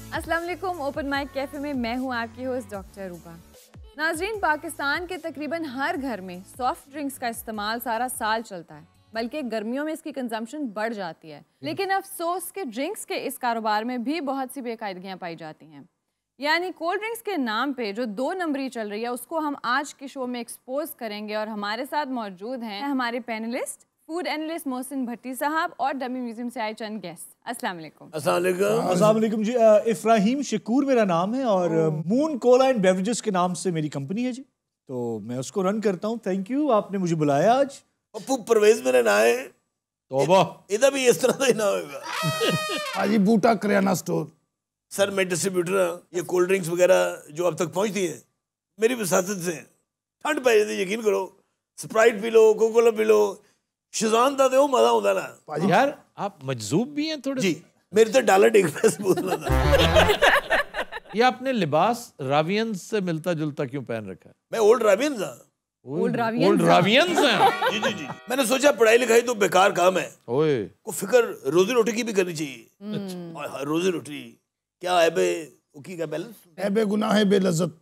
अस्सलाम वालेकुम। Open mic cafe में मैं हूं आपकी होस्ट डॉक्टर रूबा। नाजरीन, पाकिस्तान के तकरीबन हर घर में सॉफ्ट ड्रिंक्स का इस्तेमाल सारा साल चलता है, बल्कि गर्मियों में इसकी कंजम्पशन बढ़ जाती है। लेकिन अफसोस के ड्रिंक्स के इस कारोबार में भी बहुत सी बेकायदगियां पाई जाती हैं। यानी कोल्ड ड्रिंक्स के नाम पे जो 2 नंबरी चल रही है उसको हम आज के शो में एक्सपोज करेंगे। और हमारे साथ मौजूद हैं हमारे पैनलिस्ट, फूड एनालिस्ट मोहसिन भट्टी साहब और डमी म्यूजियम से आए चंद गेस्ट। अस्सलाम वालेकुम। अस्सलाम वालेकुम जी। इफ्राहिम शकूर मेरा नाम है और मून कोला एंड बेवरेजेस के नाम से मेरी कंपनी है जी, तो मैं उसको रन करता हूँ। थैंक यू, आपने मुझे बुलाया आज। पप्पू परवेज मेरा नाम है। तौबा, इधर भी इस तरह का ही ना होगा। हाजी बूटा किराना स्टोर। सर मैं डिस्ट्रीब्यूटर हूँ। ये कोल्ड ड्रिंक्स वगैरह जो अब तक पहुँचती है मेरी वसादत से ठंड पै जाती है, यकीन करो। Sprite P low, Coca Cola P low, Sheezan था तो मजा होता ना। यार आप मजजूब भी हैं थोड़े जी, मेरे तो डॉलर एक पैसे बोलना था। ये आपने लिबास रावियंस से मिलता जुलता क्यों पहन रखा है? मैं ओल्ड रावियन था। ओल्ड रावियंस हैं? जी जी जी। मैंने सोचा पढ़ाई लिखाई तो बेकार काम है, ओए को फिक्र रोजी रोटी की भी करनी चाहिए। और रोजी रोटी क्या है बे, उकी का बैलेंस है बे गुनाह है बे लज्जत।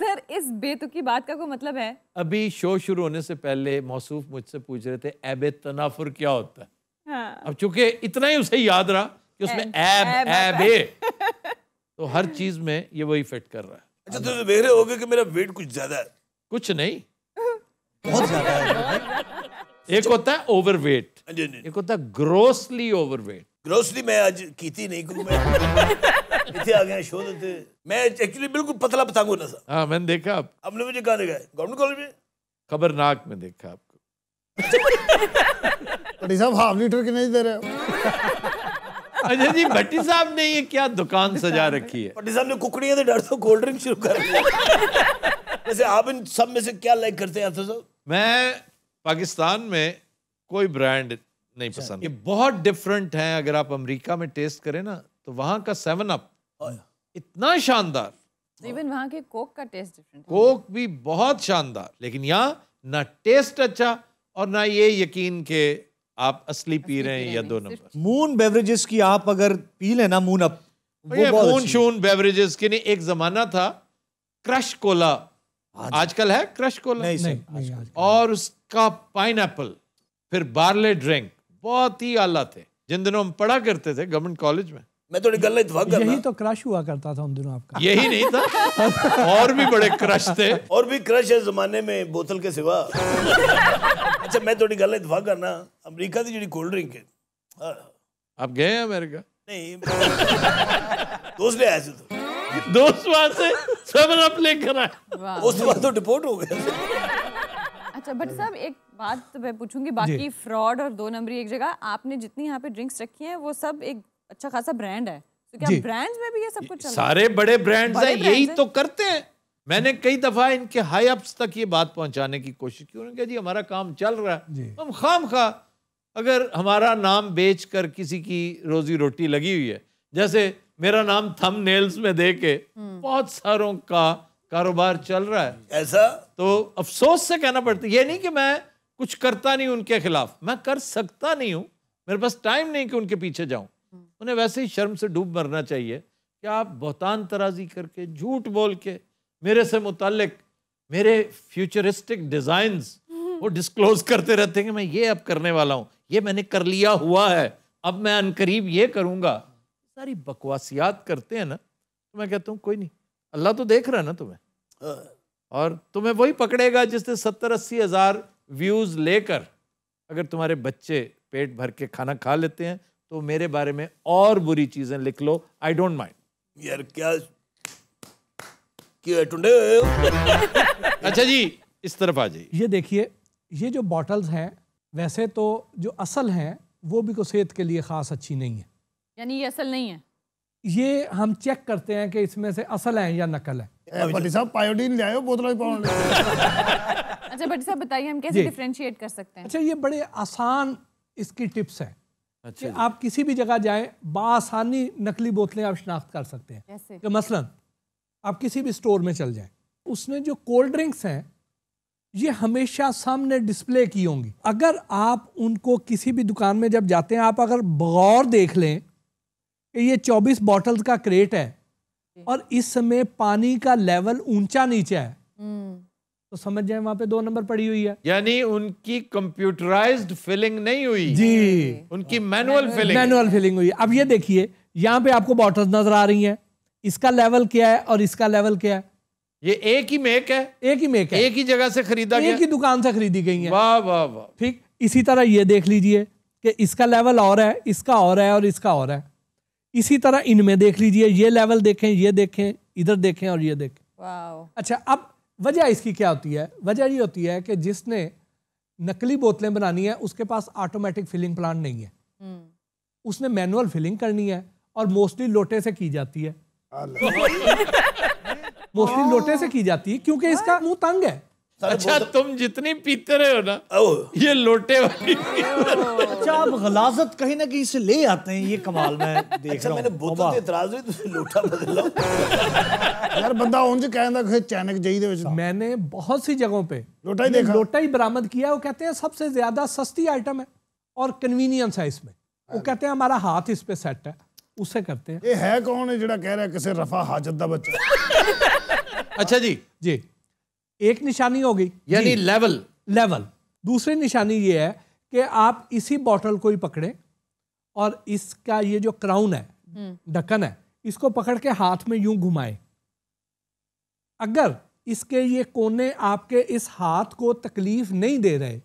सर, इस बेतुकी बात का कोई मतलब है? अभी शो शुरू होने से पहले मौसूफ मुझसे पूछ रहे थे ऐबे तनाफुर क्या होता है। हाँ। अब चूंकि इतना ही उसे याद रहा कि उसमें तो हर चीज में ये वही फिट कर रहा है। अच्छा, तो देख रहे होगे कि मेरा वेट कुछ ज्यादा है। कुछ नहीं, बहुत ज्यादा है। एक होता है ओवरवेट, जी जी। एक होता है ग्रोसली ओवरवेट। ग्रोसरी मैं आज की थी नहीं, क्योंकि मैं इतने आ गए शो देते। मैं एक्चुअली बिल्कुल पतला पतंग होना था। हाँ मैंने देखा, आप आपने मुझे कहाँ देखा है? गवर्नमेंट कॉलेज में। खबरनाक में देखा आपको। भट्टी साहब हाफ लीटर की नहीं दे रहे हो? अच्छा जी, भट्टी साहब ने ये क्या दुकान सजा रखी है? भट्टी साहब ने कुकड़ियाँ तो डर तो कोल्ड ड्रिंक शुरू कर दिया। वैसे आप इन सब में से क्या लाइक करते हैं अफसर साहब? मैं पाकिस्तान में कोई ब्रांड नहीं पसंद, ये बहुत डिफरेंट है। अगर आप अमेरिका में टेस्ट करें ना तो वहां का 7 अप इतना शानदार, इवन वहाँ के कोक का टेस्ट डिफरेंट है। कोक भी बहुत शानदार, लेकिन यहाँ ना टेस्ट अच्छा और ना ये यकीन के आप असली पी रहे हैं या 2 नंबर। मून बेवरेजेस की आप अगर पी लेना, मून अप, ये मून शून बेवरेजेस के नहीं, एक जमाना था क्रश कोला, आजकल है क्रश कोला नहीं सर। और उसका पाइनएप्पल, फिर बार्ले ड्रिंक बहुत ही आला थे जिन दिनों हम पढ़ा करते थे गवर्नमेंट कॉलेज में। मैं थोड़ी गल इत्तेफाक करना। यही तो क्रश हुआ करता था उन दिनों आपका। यही नहीं था, और भी बड़े क्रश थे। और भी क्रश है जमाने में बोतल के सिवा। अच्छा, मैं थोड़ी गल इत्तेफाक करना। अमेरिका की जी कोल्ड ड्रिंक है। हाँ। आप गए हैं अमेरिका? नहीं, दोस्त ले आए थे। तो दोस्त वहां से 7 अप लेकर आए, उसके बाद तो डिपोर्ट हो गए। अच्छा भट्टी साहब, एक बात मैं पूछूंगी, बाकी फ्रॉड और 2 नंबरी एक जगह, आपने जितनी यहाँ पे ड्रिंक्स रखी हैं वो सब एक अच्छा खासा ब्रांड है, तो क्या ब्रांड्स में भी ये सब कुछ चल रहा है? सारे बड़े ब्रांड्स हैं, यही हैं? तो करते हैं। मैंने कई दफा इनके हाई अप्स तक ये बात पहुंचाने की कोशिश की। उन्होंने कहा जी हमारा काम चल रहा है, हम खामखा अगर हमारा नाम बेच कर किसी की रोजी रोटी लगी हुई है, जैसे मेरा नाम थंबनेल्स में दे के बहुत सारों का कारोबार चल रहा है, ऐसा तो अफसोस से कहना पड़ता है। ये नहीं कि मैं कुछ करता नहीं उनके खिलाफ, मैं कर सकता नहीं हूं, मेरे पास टाइम नहीं कि उनके पीछे जाऊं। उन्हें वैसे ही शर्म से डूब मरना चाहिए कि आप बहुतान तराजी करके, झूठ बोल के मेरे से मुताल्लिक मेरे फ्यूचरिस्टिक डिजाइन्स वो डिस्क्लोज करते रहते हैं कि मैं ये अब करने वाला हूं, ये मैंने कर लिया हुआ है, अब मैं अनकरीब ये करूंगा। सारी बकवासियात करते हैं ना, तो मैं कहता हूँ कोई नहीं, अल्लाह तो देख रहा है ना तुम्हें, और तुम्हें वही पकड़ेगा जिसने 70-80 हज़ार व्यूज लेकर अगर तुम्हारे बच्चे पेट भर के खाना खा लेते हैं तो मेरे बारे में और बुरी चीजें लिख लो, आई डोंट माइंड। यार क्या टुंडे हो? अच्छा जी, इस तरफ आ जाइए। ये देखिए, ये जो बॉटल्स हैं वैसे तो जो असल हैं वो भी को सेहत के लिए ख़ास अच्छी नहीं है। यानी ये असल नहीं है? ये हम चेक करते हैं कि इसमें से असल है या नकल है। भट्टी साहब पायोडीन ले आयो, बोतल पाउंड। अच्छा भट्टी साहब बताइए, हम कैसे डिफरेंशिएट कर सकते हैं? अच्छा, ये बड़े आसान इसकी टिप्स है। अच्छा कि आप किसी भी जगह जाएं, बासानी नकली बोतलें आप शनाख्त कर सकते हैं। कैसे? कि मसलन आप किसी भी स्टोर में चल जाएं, उसमें जो कोल्ड ड्रिंक्स हैं ये हमेशा सामने डिस्प्ले की होंगी। अगर आप उनको किसी भी दुकान में जब जाते हैं, आप अगर बगौर देख लें कि ये 24 बॉटल्स का क्रेट है और इस समय पानी का लेवल ऊंचा नीचे है, तो समझ जाए वहां पे 2 नंबर पड़ी हुई है। यानी उनकी कंप्यूटराइज्ड फिलिंग नहीं हुई जी, उनकी मैनुअल फिलिंग। मैनुअल फिलिंग हुई। अब ये देखिए यहाँ पे आपको बॉटल्स नजर आ रही हैं, इसका लेवल क्या है और इसका लेवल क्या है। ये एक ही मेक है, एक ही मेक है, एक ही जगह से खरीदा गया, एक ही दुकान से खरीदी गई है। वाह वाह वाह। ठीक इसी तरह ये देख लीजिए कि इसका लेवल और है, इसका और है और इसका और है। इसी तरह इनमें देख लीजिए, ये लेवल देखें, ये देखें, इधर देखें और ये देखें। वाओ। अच्छा, अब वजह इसकी क्या होती है? वजह ये होती है कि जिसने नकली बोतलें बनानी है उसके पास ऑटोमेटिक फिलिंग प्लांट नहीं है, उसने मैनुअल फिलिंग करनी है और मोस्टली लोटे से की जाती है। मोस्टली लोटे से की जाती है क्योंकि इसका मुंह तंग है। अच्छा, तुम जितनी पीते रहे हो ना, ये लोटे वाली। अच्छा, आप गलाजत कहीं ना कहीं से ले आते हैं, ये कमाल मैं देख रहा हूं। मैंने बोतल ते इतराज नहीं, तुम लोटा बदल लो यार बंदा उंज कहंदा कि चैनक जई दे विच मैंने बहुत सी जगहों पे लोटा ही देखा। लोटा ही बरामद किया। वो कहते हैं सबसे ज्यादा सस्ती आइटम है और कन्वीनियंस है इसमें। वो कहते हैं हमारा हाथ इस पे सेट है, उससे करते हैं। ये है कौन है जिहड़ा कह रहा है किसी रफा हाजत दा बच्चा? अच्छा जी, जी, एक निशानी हो गई, यानी लेवल। लेवल। दूसरी निशानी ये है कि आप इसी बॉटल को ही पकड़ें और इसका ये जो क्राउन है, ढक्कन है, इसको पकड़ के हाथ में यूं घुमाएं। अगर इसके ये कोने आपके इस हाथ को तकलीफ नहीं दे रहे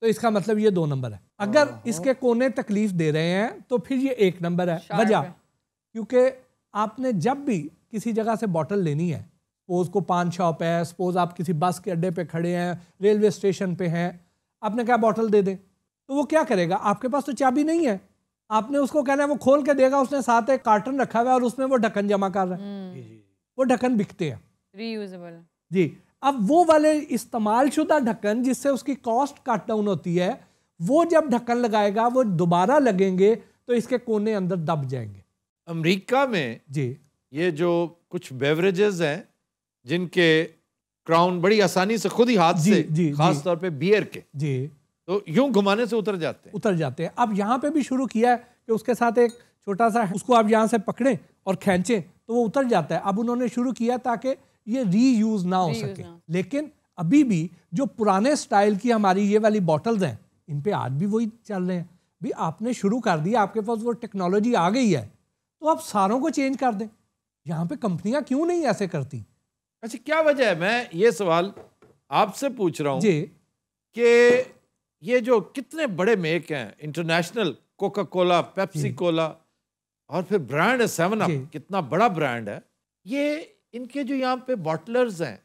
तो इसका मतलब ये 2 नंबर है। अगर इसके कोने तकलीफ दे रहे हैं तो फिर ये 1 नंबर है। वजह क्योंकि आपने जब भी किसी जगह से बॉटल लेनी है, सपोज को पान शॉप है, सपोज आप किसी बस के अड्डे पे खड़े हैं, रेलवे स्टेशन पे हैं, आपने क्या बॉटल दे दें तो वो क्या करेगा? आपके पास तो चाबी नहीं है, आपने उसको कहना है वो खोल के देगा। उसने साथ एक कार्टन रखा हुआ है और उसमें वो ढक्कन जमा कर रहा है। वो ढक्कन बिकते हैं, रीयूजेबल जी। अब वो वाले इस्तेमाल शुदा ढक्कन जिससे उसकी कॉस्ट कट डाउन होती है, वो जब ढक्कन लगाएगा वो दोबारा लगेंगे तो इसके कोने अंदर दब जाएंगे। अमेरिका में जी, ये जो कुछ बेवरेजेस हैं जिनके क्राउन बड़ी आसानी से खुद ही हाथ जी, से, जी, खास जी। तौर पे बियर के, जी, तो यूं घुमाने से उतर जाते हैं। उतर जाते हैं। अब यहाँ पे भी शुरू किया है कि उसके साथ एक छोटा सा, उसको आप यहाँ से पकड़ें और खींचें तो वो उतर जाता है। अब उन्होंने शुरू किया ताकि ये रीयूज ना हो सके। लेकिन अभी भी जो पुराने स्टाइल की हमारी ये वाली बॉटल्स हैं, इन पे आज भी वही चल रहे हैं। भी आपने शुरू कर दिया, आपके पास वो टेक्नोलॉजी आ गई है, तो आप सारों को चेंज कर दें। यहाँ पे कंपनियां क्यों नहीं ऐसे करती? अच्छा, क्या वजह है? मैं ये सवाल आपसे पूछ रहा हूँ जी, कि ये जो कितने बड़े मेक हैं international, Coca Cola, Pepsi Cola और फिर ब्रांड है 7 जी। अप, कितना बड़ा ब्रांड है ये। इनके जो यहाँ पे बॉटलर्स हैं,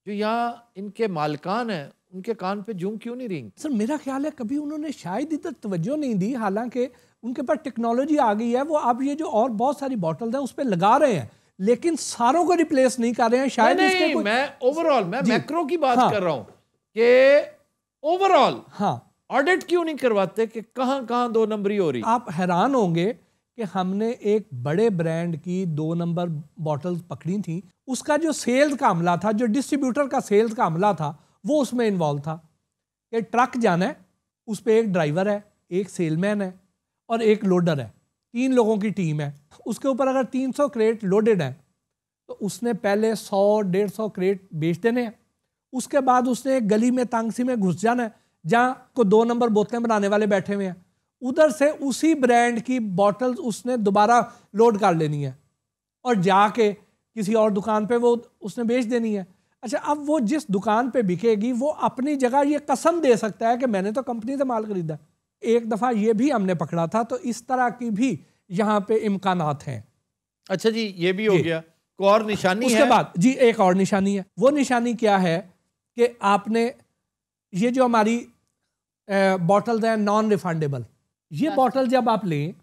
जो यहाँ इनके मालिकान हैं, उनके कान पे जूं क्यों नहीं रेंगती? सर मेरा ख्याल है कभी उन्होंने शायद इधर तवज्जो नहीं दी। हालांकि उनके पास टेक्नोलॉजी आ गई है, वो अब ये जो और बहुत सारी बॉटल्स हैं उस पर लगा रहे हैं, लेकिन सारों को रिप्लेस नहीं कर रहे हैं। शायद नहीं, इसके कोई... मैं ओवरऑल, मैं जी। मैक्रो की बात हाँ। कर रहा हूँ कि ओवरऑल हाँ, ऑडिट क्यों नहीं करवाते कि कहाँ कहाँ 2 नंबरी हो रही? आप हैरान होंगे कि हमने एक बड़े ब्रांड की 2 नंबर बॉटल्स पकड़ी थी। उसका जो सेल्स का अमला था, जो डिस्ट्रीब्यूटर का सेल्स का अमला था, वो उसमें इन्वॉल्व था कि ट्रक जाना है, उस पर एक ड्राइवर है, एक सेलमैन है और एक लोडर है। 3 लोगों की टीम है। उसके ऊपर अगर 300 क्रेट लोडेड है तो उसने पहले 100-150 क्रेट बेच देने हैं। उसके बाद उसने एक गली में तांगसी में घुस जाना है जहाँ को 2 नंबर बोतलें बनाने वाले बैठे हुए हैं। उधर से उसी ब्रांड की बॉटल्स उसने दोबारा लोड कर लेनी है और जाके किसी और दुकान पे वो उसने बेच देनी है। अच्छा, अब वो जिस दुकान पे बिकेगी वो अपनी जगह ये कसम दे सकता है कि मैंने तो कंपनी से माल खरीदा। एक दफ़ा ये भी हमने पकड़ा था। तो इस तरह की भी यहाँ पे इम्कानात हैं। अच्छा जी, ये भी हो गया। कोई और निशानी उसके है? बाद जी एक और निशानी है। वो निशानी क्या है कि आपने ये जो हमारी बॉटल्स हैं नॉन रिफंडेबल, ये बॉटल जब आप लें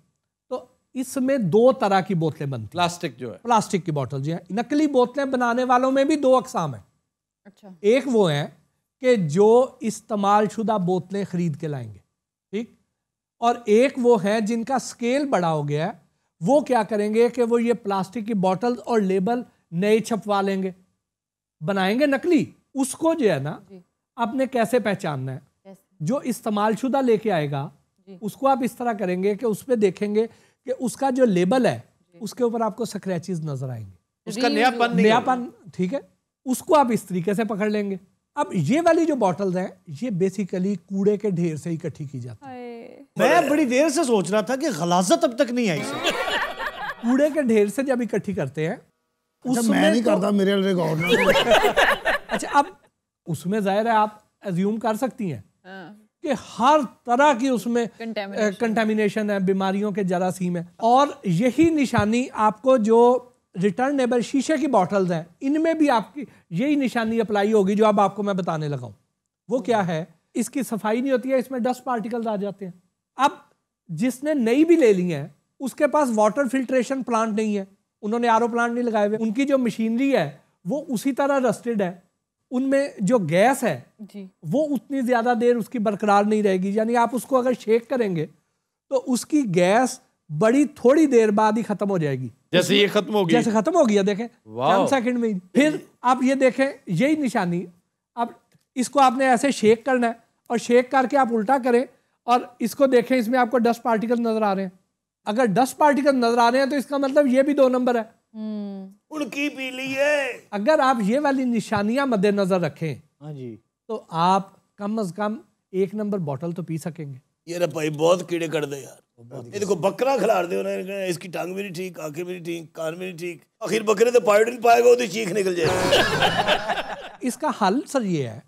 तो इसमें 2 तरह की बोतलें बनती हैं। प्लास्टिक जो है, प्लास्टिक की बोतल जी हैं। नकली बोतलें बनाने वालों में भी 2 अकसाम है। अच्छा, एक वो है कि जो इस्तेमाल शुदा बोतलें खरीद के लाएंगे, ठीक, और एक वो है जिनका स्केल बड़ा हो गया है। वो क्या करेंगे कि वो ये प्लास्टिक की बोतल और लेबल नए छपवा लेंगे, बनाएंगे नकली। उसको जो है ना आपने कैसे पहचानना है? जो इस्तेमाल शुदा लेके आएगा उसको आप इस तरह करेंगे कि उस पर देखेंगे कि उसका जो लेबल है उसके ऊपर आपको स्क्रैचेस नजर आएंगे, उसका नयापन नहीं नयापन, ठीक है, उसको आप इस तरीके से पकड़ लेंगे। अब ये वाली जो बॉटल्स हैं ये बेसिकली कूड़े के ढेर से इकट्ठी की जाती है। मैं बड़ी देर से सोच रहा था कि गलाजत अब तक नहीं आई से। कूड़े के ढेर से जब इकट्ठी करते हैं मैं नहीं करता, मेरे लिए गौर ना। अच्छा, अब उसमें जाहिर है आप अज्यूम कर सकती हैं कि हर तरह की उसमें कंटेमिनेशन है, बीमारियों के जरासीम है। और यही निशानी आपको जो रिटर्नेबल शीशे की बॉटल्स हैं इनमें भी आपकी यही निशानी अप्लाई होगी जो अब आपको मैं बताने लगा हूं। वो क्या है, इसकी सफाई नहीं होती है, इसमें डस्ट पार्टिकल्स आ जाते हैं। अब जिसने नई भी ले ली है उसके पास वाटर फिल्ट्रेशन प्लांट नहीं है, उन्होंने आरओ प्लांट नहीं लगाए हुए, उनकी जो मशीनरी है वो उसी तरह रस्टेड है, उनमें जो गैस है जी वो उतनी ज्यादा देर उसकी बरकरार नहीं रहेगी। यानी आप उसको अगर शेक करेंगे तो उसकी गैस बड़ी थोड़ी देर बाद ही खत्म हो जाएगी। जैसे ये खत्म हो गई, जैसे खत्म हो गया, देखें चंद सेकंड में ही। फिर आप ये देखें यही निशानी, अब इसको आपने ऐसे शेक करना है और शेक करके आप उल्टा करें और इसको देखें, इसमें आपको डस्ट पार्टिकल नजर आ रहे हैं। अगर डस्ट पार्टिकल नजर आ रहे हैं तो इसका मतलब ये भी 2 नंबर है, उनकी पी ली है। अगर आप ये वाली निशानियां मद्देनजर रखें हाँ जी, तो आप कम से कम 1 नंबर बॉटल तो पी सकेंगे। ये रे भाई बहुत कीड़े कर दे यार। ये देखो बकरा खिला दे उन्हें, इसकी टांग भी नहीं ठीक, आंखें भी नहीं ठीक, कान भी नहीं ठीक, आखिर बकरे तो पायोडीन पाएगा तो चीख निकल जाएगी। इसका हल सर ये है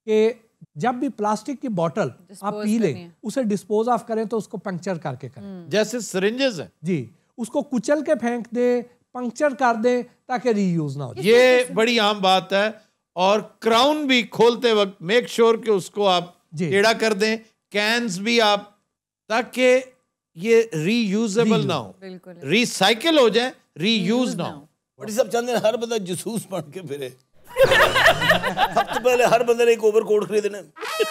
कि जब भी प्लास्टिक की बोतल आप पी लें उसे डिस्पोज ऑफ करें तो उसको पंक्चर करके करें। जैसे सिरिंजेस हैं जी, उसको कुचल के फेंक दें, पंक्चर कर दें ताकि रीयूज ना हो। ये बड़ी आम बात है। और क्राउन भी खोलते वक्त मेक श्योर कि उसको आप टेढ़ा कर दें, कैंस भी आप, ताकि ये रीयूजेबल ना हो, रिसाइकिल हो जाए, रीयूज ना हो। बड़ी सब चाहते हैं हर बंदा जसूस बन के फिरे। सबसे पहले हर बंदे ने एक ओवरकोट खरीदना, एक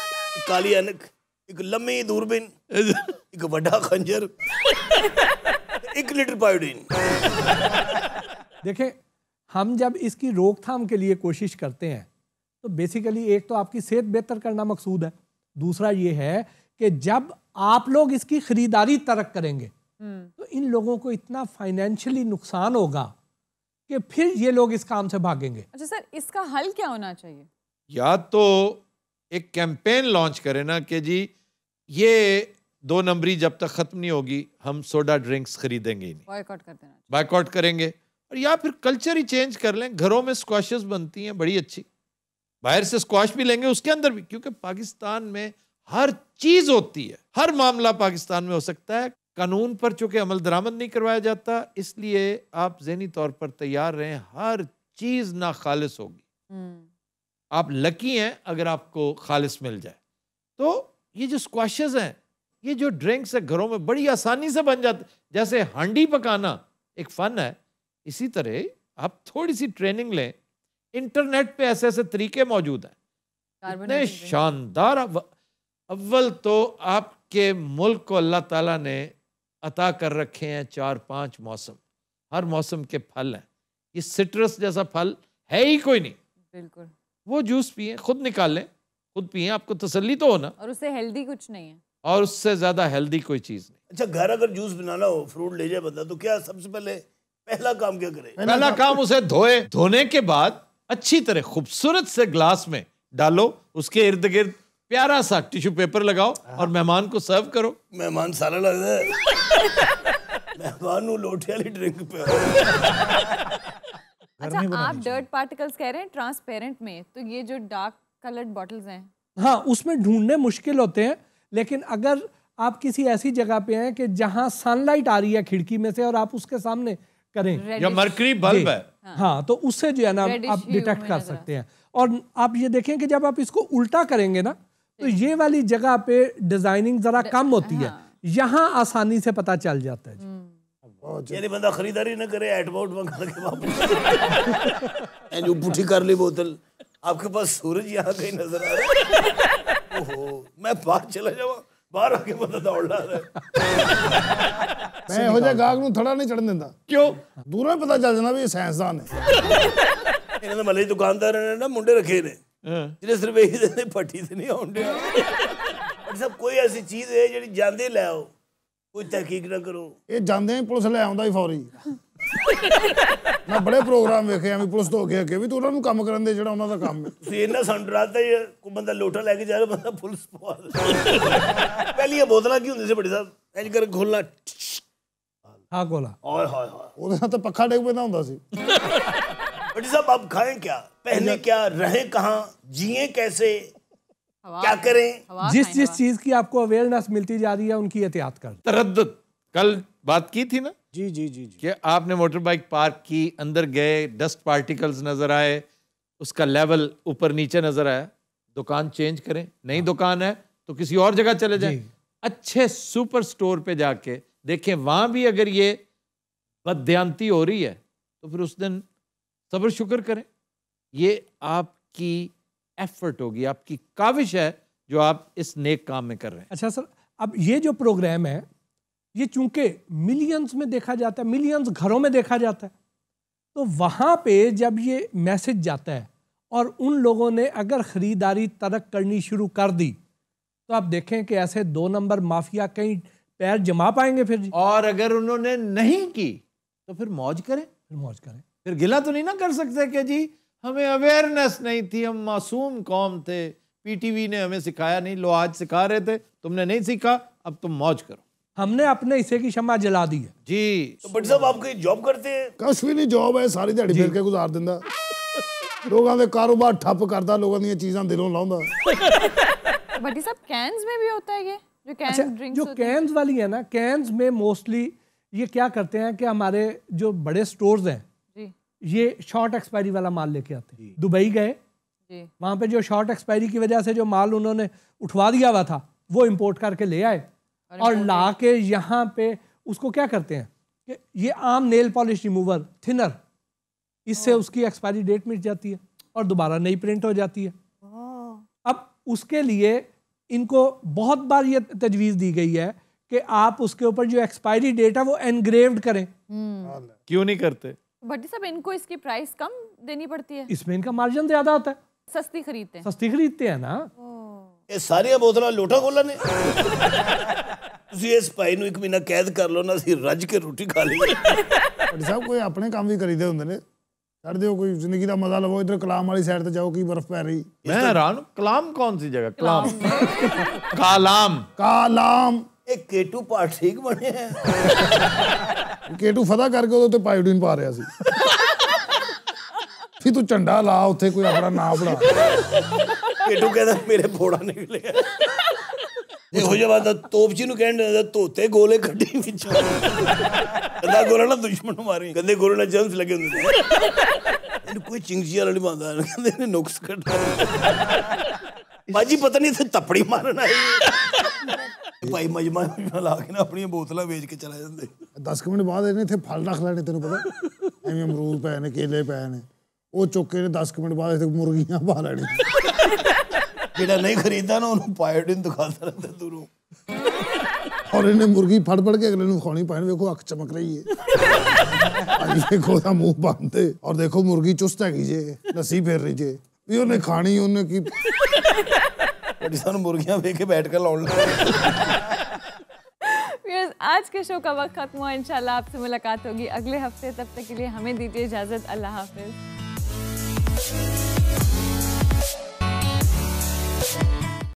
काली ऐनक, एक लंबी दूरबीन, एक बड़ा खंजर, 1 लीटर पायोडीन। देखें, हम जब इसकी रोकथाम के लिए कोशिश करते हैं तो बेसिकली एक तो आपकी सेहत बेहतर करना मकसूद है, दूसरा ये है कि जब आप लोग इसकी खरीदारी तर्क करेंगे तो इन लोगों को इतना फाइनेंशियली नुकसान होगा कि फिर ये लोग इस काम से भागेंगे। अच्छा सर, इसका हल क्या होना चाहिए? या तो एक कैंपेन लॉन्च करें ना कि जी ये 2 नंबरी जब तक खत्म नहीं होगी हम सोडा ड्रिंक्स खरीदेंगे ही नहीं, बॉयकॉट कर देना, बायकॉट करेंगे। और या फिर कल्चर ही चेंज कर लें, घरों में स्क्वाशेस बनती हैं बड़ी अच्छी, बाहर से स्क्वाश भी लेंगे उसके अंदर भी, क्योंकि पाकिस्तान में हर चीज होती है, हर मामला पाकिस्तान में हो सकता है। कानून पर चूंकि अमल दरामद नहीं करवाया जाता, इसलिए आप ज़हनी तौर पर तैयार रहें, हर चीज ना खालिस होगी। आप लकी हैं अगर आपको खालिस मिल जाए। तो ये जो स्क्वाशेस हैं, ये जो ड्रिंक्स है, घरों में बड़ी आसानी से बन जाते। जैसे हांडी पकाना एक फन है, इसी तरह आप थोड़ी सी ट्रेनिंग लें, इंटरनेट पे ऐसे ऐसे तरीके मौजूद हैं इतने शानदार। अव्वल तो आपके मुल्क को अल्लाह ताला ने अता कर रखे हैं 4-5 मौसम, हर मौसम के फल हैं। ये सिट्रस जैसा फल है ही कोई नहीं, बिल्कुल। वो जूस पिए, खुद निकालें, खुद पिए, आपको तसल्ली तो होना। और उससे हेल्दी कुछ नहीं है, और उससे ज्यादा हेल्दी कोई चीज नहीं। अच्छा, घर अगर जूस बनाना हो, फ्रूट ले जाए बंदा, तो क्या सबसे पहले पहला काम क्या करे? पहला काम उसे धोए, धोने के बाद अच्छी तरह खूबसूरत से ग्लास में डालो, उसके इर्द गिर्द प्यारा सा टिश्यू पेपर लगाओ और मेहमान को सर्व करो। मेहमान सारा लगता है मेहमान लोटे वाली ड्रिंक पे। अच्छा, आप डर्ट पार्टिकल्स कह रहे हैं ट्रांसपेरेंट में, तो ये जो डार्क कलर्ड बॉटल्स हैं, हाँ, उसमें ढूंढने मुश्किल होते हैं। लेकिन अगर आप किसी ऐसी जगह पे हैं कि जहां सनलाइट आ रही है खिड़की में से और आप उसके सामने करें, या मरकरी बल्ब है, हाँ, तो उससे जो है ना आप डिटेक्ट कर सकते हैं। और आप ये देखें कि जब आप इसको उल्टा करेंगे ना तो ये वाली जगह पे डिजाइनिंग जरा कम होती है, यहाँ आसानी से पता चल जाता है। यानी बंदा खरीदारी ना करे, एटमाउंट मंगा के वापस जो पुठी कर ली बोतल, आपके पास सूरज यहाँ कहीं नजर आ रहा है, ओहो मैं बाहर चला जाऊँ, बाहर आके बंदा दौड़ रहा है। मैं हो जाए गाहक नूं थड़ा नहीं चढ़न देता। क्यों? दूरों ही पता चल जाना भी ये साइंसदान है। इन्होंने मले दुकानदार ने ना मुंडे रखे ने जिन्हें सिर्फ यही देने पट्टी से नहीं आउंडे। सब कोई ऐसी चीज है जी जांदे ले आओ, कोई तहकीक ना करो। ਇਹ ਜਾਂਦੇ ਹੀ ਪੁਲਿਸ ਲੈ ਆਉਂਦਾ ਹੀ ਫੌਰੀ। ਮੈਂ ਬੜੇ ਪ੍ਰੋਗਰਾਮ ਵੇਖੇ ਆ ਵੀ ਪੁਲਿਸ ਤੋਂ ਅੱਗੇ ਵੀ ਤੂੰ ਉਹਨਾਂ ਨੂੰ ਕੰਮ ਕਰਨ ਦੇ ਜਿਹੜਾ ਉਹਨਾਂ ਦਾ ਕੰਮ ਹੈ। ਤੁਸੀਂ ਇਹਨਾਂ ਸਾਨੂੰ ਡਰਾਤਾ ਹੀ ਕੋਈ ਬੰਦਾ ਲੋਟਾ ਲੈ ਕੇ ਜਾ ਰਿਹਾ ਬੰਦਾ ਪੁਲਿਸ ਪਵਾ ਦੇ। ਪਹਿਲੀਆਂ ਬੋਤਲਾਂ ਕੀ ਹੁੰਦੀ ਸੀ ਬੜੀ ਸਾਹਿਬ, ਇੰਜ ਕਰ ਖੋਲਣਾ। हाँ गोला। ओए हाय हाय। ਉਹਦੇ ਨਾਲ ਤਾਂ ਪੱਖਾ ਡਿੱਗ ਪੈਂਦਾ ਹੁੰਦਾ ਸੀ। बड़ी साहब आप खाएं क्या, पहने क्या, रहें कहाँ, जिए कैसे, क्या करें? जिस चीज की आपको अवेयरनेस मिलती जा रही है उनकी एहतियात कर। तरद्दुद, कल बात की थी ना जी जी जी जी कि आपने मोटर बाइक पार्क की, अंदर गए, डस्ट पार्टिकल्स नजर आए, उसका लेवल ऊपर नीचे नजर आया, दुकान चेंज करें। नई दुकान है तो किसी और जगह चले जाएं, अच्छे सुपर स्टोर पे जाके देखें, वहां भी अगर ये बदयांती हो रही है तो फिर उस दिन सब्र शुक्र करें। ये आपकी एफर्ट होगी, आपकी काविश है जो आप इस नेक काम में कर रहे हैं। अच्छा सर, अब ये जो प्रोग्राम है ये चूंकि मिलियंस में देखा जाता है, मिलियंस घरों में देखा जाता है, तो वहाँ पे जब ये मैसेज जाता है और उन लोगों ने अगर ख़रीदारी तर्क करनी शुरू कर दी तो आप देखें कि ऐसे 2 नंबर माफिया कहीं पैर जमा पाएंगे फिर जी। और अगर उन्होंने नहीं की तो फिर मौज करें, फिर मौज करें। फिर गिला तो नहीं ना कर सकते कि जी हमें अवेयरनेस नहीं थी, हम मासूम कौम थे, पीटीवी ने हमें सिखाया नहीं। लो आज सिखा रहे थे, तुमने नहीं सीखा, अब तुम मौज करो। हमने अपने हिस्से की शम्मा जला दी है जी। तो बड़ी साहब आप कहीं जॉब करते हैं? ਕੁਛ ਵੀ ਨਹੀਂ, ਜੌਬ ਹੈ ਸਾਰੀ ਦਿਹਾੜੀ ਫਿਰ ਕੇ ਗੁਜ਼ਾਰ ਦਿੰਦਾ। ਲੋਕਾਂ ਦੇ ਕਾਰੋਬਾਰ ਠੱਪ ਕਰਦਾ, ਲੋਕਾਂ ਦੀਆਂ ਚੀਜ਼ਾਂ ਦਿਲੋਂ ਲਾਉਂਦਾ। बटी साहब कैंस में भी होता है ये जो कैन अच्छा, ड्रिंक्स जो कैंस वाली है ना, कैंस में मोस्टली ये क्या करते हैं कि हमारे जो बड़े स्टोर्स हैं जी ये शॉर्ट एक्सपायरी वाला माल लेके आते हैं। दुबई गए, जी वहाँ पे जो शॉर्ट एक्सपायरी की वजह से जो माल उन्होंने उठवा दिया हुआ था वो इंपोर्ट करके ले आए और ला के यहाँ पे उसको क्या करते हैं कि ये आम नेल पॉलिश रिमूवर थिनर, इससे उसकी एक्सपायरी डेट मिट जाती है और दोबारा नई प्रिंट हो जाती है। अब उसके लिए इनको बहुत बार ये तजवीज़ दी गई है कि आप उसके ऊपर जो एक्सपायरी डेट है वो एनग्रेव्ड करें। क्यों नहीं करते? बटी साहब इनको इसकी प्राइस कम देनी पड़ती है, इसमें इनका मार्जिन ज्यादा होता है, सस्ती खरीदते हैं। सस्ती खरीदते हैं ना। ਇਹ ਸਾਰੀਆਂ ਬੋਤਲਾਂ ਲੋਟਾ ਖੋਲਾਂ ਨੇ। ਤੁਸੀਂ ਇਸ ਭਾਈ ਨੂੰ 1 ਮਹੀਨਾ ਕੈਦ ਕਰ ਲਓ ਨਾ, ਅਸੀਂ ਰੱਜ ਕੇ ਰੋਟੀ ਖਾ ਲਈਏ। ਭਾਈ ਸਾਹਿਬ ਕੋਈ ਆਪਣੇ ਕੰਮ ਵੀ ਕਰੀਦੇ ਹੁੰਦੇ ਨੇ, ਛੱਡ ਦਿਓ, ਕੋਈ ਜ਼ਿੰਦਗੀ ਦਾ ਮਜ਼ਾ ਲਵੋ। ਇੱਧਰ ਕਲਾਮ ਵਾਲੀ ਸਾਈਡ ਤੇ ਜਾਓ, ਕੀ ਬਰਫ਼ ਪੈ ਰਹੀ। मैं हैरान हूं, कलाम कौन सी जगह? कलाम कालाम ਕਾਲਾਮ ਇਹ ਕੇਟੂ ਪਾਠ ਠੀਕ ਬਣੇ ਹੈ। ਕੇਟੂ ਫਤਿਹ ਕਰਕੇ ਉਹਦੇ ਉੱਤੇ ਪਾਇਓਡੀਨ ਪਾ ਰਿਹਾ ਸੀ। ਫਿਰ ਤੂੰ ਝੰਡਾ ਲਾ ਉੱਥੇ, ਕੋਈ ਆਪਣਾ ਨਾਂ ਬਣਾ। ਕੇਟੂ ਕਹਿੰਦਾ ਮੇਰੇ ਫੋੜਾ ਨਿਕਲਿਆ। ਇਹੋ ਜਿਹਾ ਬੰਦਾ ਤੋਪਚੀ ਨੂੰ ਕਹਿਣ ਦਿੰਦਾ ਧੋਤੇ ਗੋਲੇ ਕੱਢੀ ਵਿੱਚੋਂ। ਕਹਿੰਦਾ ਗੋਲਾ ਨਾ ਦੁਸ਼ਮਣ ਨੂੰ ਮਾਰੀ, ਕਹਿੰਦੇ ਗੋਲੇ ਨਾਲ ਜਰਮਸ ਲੱਗੇ ਹੁੰਦੇ ਨੇ। ਇਹਨੂੰ ਕੋਈ ਚਿੰਗਜੀ ਵਾਲਾ ਨਹੀਂ ਪਾਉਂਦਾ, ਕਹਿੰਦੇ ਇਹਨੇ ਨੁਕਸ ਕੱਢਿਆ। ਬਾਜੀ ਪਤਾ ਨਹੀਂ ਇੱਥੇ ਤੱਪੜੀ ਮਾਰਨ ਆਈ। ਭਾਈ ਮਜਮਾ ਲਾ ਕੇ ਨਾ ਆਪਣੀਆਂ ਬੋਤਲਾਂ ਵੇਚ ਕੇ ਚਲਾ ਜਾਂਦੇ। 10 ਮਿੰਟ ਬਾਅਦ ਇਹਨੇ ਇੱਥੇ ਫਲ ਰੱਖ ਲੈਣੇ, ਤੈਨੂੰ ਪਤਾ ਐਵੇਂ ਅਮਰੂਦ ਪਏ ਨੇ, ਕੇਲੇ ਪਏ ਨੇ, ਉਹ ਚੁੱਕ ਕੇ 10 ਮਿੰਟ ਬਾਅਦ ਇੱਥੇ ਮੁਰਗੀਆਂ ਪਾ ਲੈਣੀ। ਜਿਹੜਾ ਨਹੀਂ ਖਰੀਦਦਾ ਨਾ ਉਹਨੂੰ ਪਾਇਓਡੀਨ ਦਿਖਾਉਂਦਾ ਰਹਿੰਦਾ ਦੂਰੋਂ। ਔਰ ਇਹਨੇ ਮੁਰਗੀ ਫੜ ਫੜ ਕੇ ਅਗਲੇ ਨੂੰ ਖਾਣੀ ਪੈਣ। ਵੇਖੋ ਅੱਖ ਚਮਕ ਰਹੀ ਹੈ ਭਾਜੀ, ਵੇਖੋ ਉਹਦਾ ਮੂੰਹ ਬੰਦ ਹੈ ਔਰ ਦੇਖੋ ਮੁਰਗੀ ਚੁਸਤ ਹੈਗੀ ਜੇ, ਲੱਸੀ ਫੇਰ ਰਹੀ ਜੇ ਵੀ ਉਹਨੇ ਖਾਣੀ। ਉਹਨੇ ਕੀ ਸਾਨੂੰ ਮੁਰਗੀਆਂ ਵੇਖ ਕੇ बैठ कर लाउन आज के शो का वक्त खत्म हुआ। इंशाल्लाह आपसे मुलाकात होगी अगले हफ्ते, तब तक के लिए हमें दीजिए इजाजत। अल्लाह हाफिज।